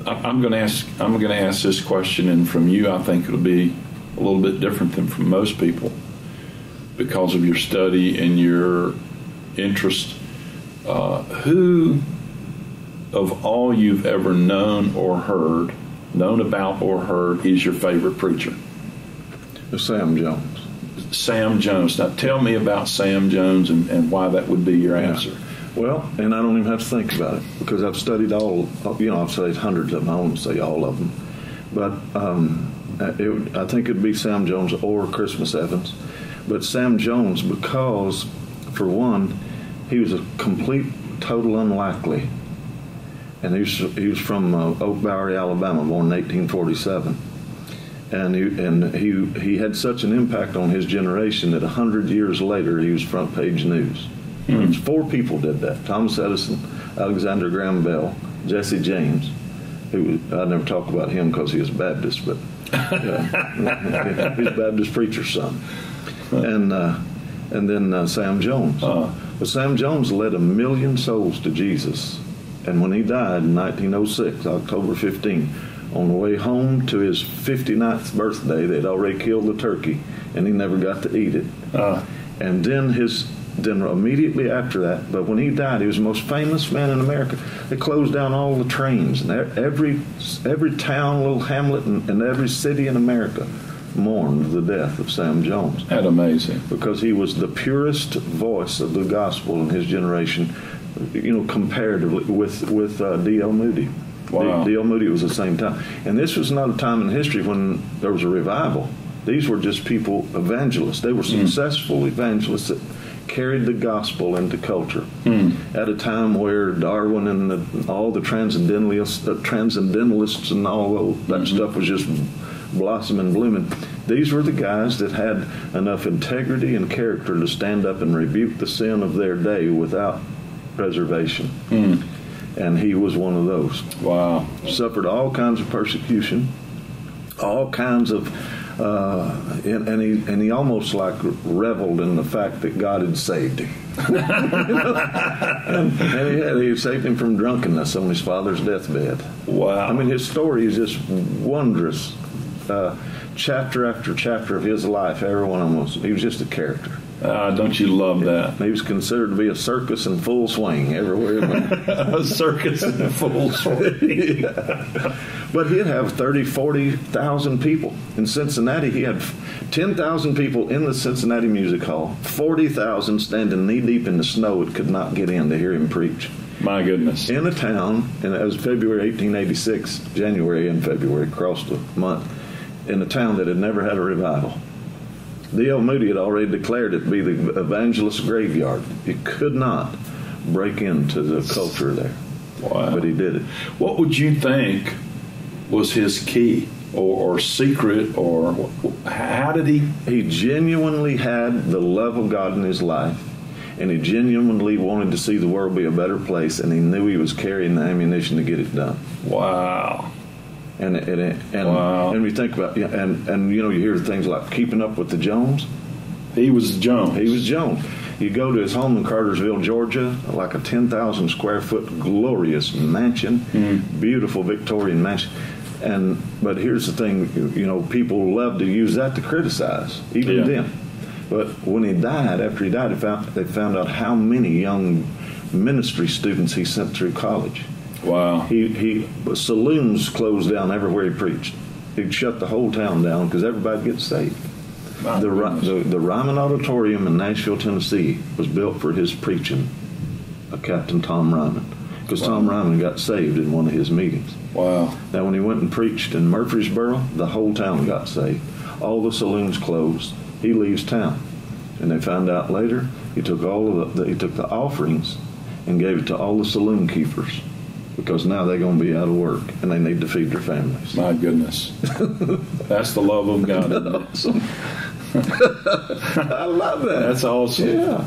I'm going to ask this question, and from you, I think it'll be a little bit different than from most people because of your study and your interest. Who of all you've ever known about or heard, is your favorite preacher? Sam Jones. Sam Jones. Now tell me about Sam Jones and why that would be your answer. Well, and I don't even have to think about it because I've studied I've studied hundreds of them. I won't say all of them. But I think it'd be Sam Jones or Christmas Evans. But Sam Jones, because, for one, he was a complete, total unlikely. And he was from Oak Bowery, Alabama, born in 1847. And he had such an impact on his generation that 100 years later he was front page news. Mm-hmm. 4 people did that: Thomas Edison, Alexander Graham Bell, Jesse James. I never talk about him because he was Baptist, but he's a Baptist preacher's son. And then Sam Jones. But Sam Jones led 1 million souls to Jesus. And when he died in 1906, October 15, on the way home to his 59th birthday, they'd already killed the turkey, and he never got to eat it. And then immediately after that, but when he died, he was the most famous man in America. They closed down all the trains, and every town, little hamlet, and every city in America mourned the death of Sam Jones. That's amazing. Because he was the purest voice of the gospel in his generation, comparatively with D.L. Moody. Wow. D.L. Moody was the same time. And this was not a time in history when there was a revival. These were just people, evangelists. They were successful evangelists that carried the gospel into culture at a time where Darwin and all the transcendentalists and all that stuff was just blossoming and blooming. These were the guys that had enough integrity and character to stand up and rebuke the sin of their day without reservation. And he was one of those. Wow. Suffered all kinds of persecution, all kinds of and he almost like reveled in the fact that God had saved him. and he saved him from drunkenness on his father's deathbed. Wow. I mean, his story is just wondrous. Chapter after chapter of his life, every one of them he was just a character. Don't you love that? He was considered to be a circus in full swing everywhere he went. A circus in full swing. But he'd have 30,000, 40,000 people. In Cincinnati, he had 10,000 people in the Cincinnati Music Hall, 40,000 standing knee-deep in the snow that could not get in to hear him preach. My goodness. In a town, and it was February 1886, January and February, across the month, in a town that had never had a revival. D.L. Moody had already declared it to be the evangelist's graveyard. He could not break into the culture there. Wow. But he did it. What would you think was his key or secret, or how did he? He genuinely had the love of God in his life, and he genuinely wanted to see the world be a better place, and he knew he was carrying the ammunition to get it done. Wow. And we think about and you hear things like Keeping Up with the Jones. He was Jones. He was Jones. You go to his home in Cartersville, Georgia, like a 10,000 square foot glorious mansion, beautiful Victorian mansion. But here's the thing, people love to use that to criticize, even then. But when he died, after he died, they found out how many young ministry students he sent through college. Wow. Saloons closed down everywhere he preached. He'd shut the whole town down because everybody gets saved. The Ryman Auditorium in Nashville, Tennessee was built for his preaching, Captain Tom Ryman, because Tom Ryman got saved in one of his meetings. Wow. Now, when he went and preached in Murfreesboro, the whole town got saved. All the saloons closed. He leaves town. And they found out later he took he took the offerings and gave it to all the saloon keepers, because now they're going to be out of work and they need to feed their families. My goodness. That's the love of God. Awesome. I love that. That's awesome. Yeah.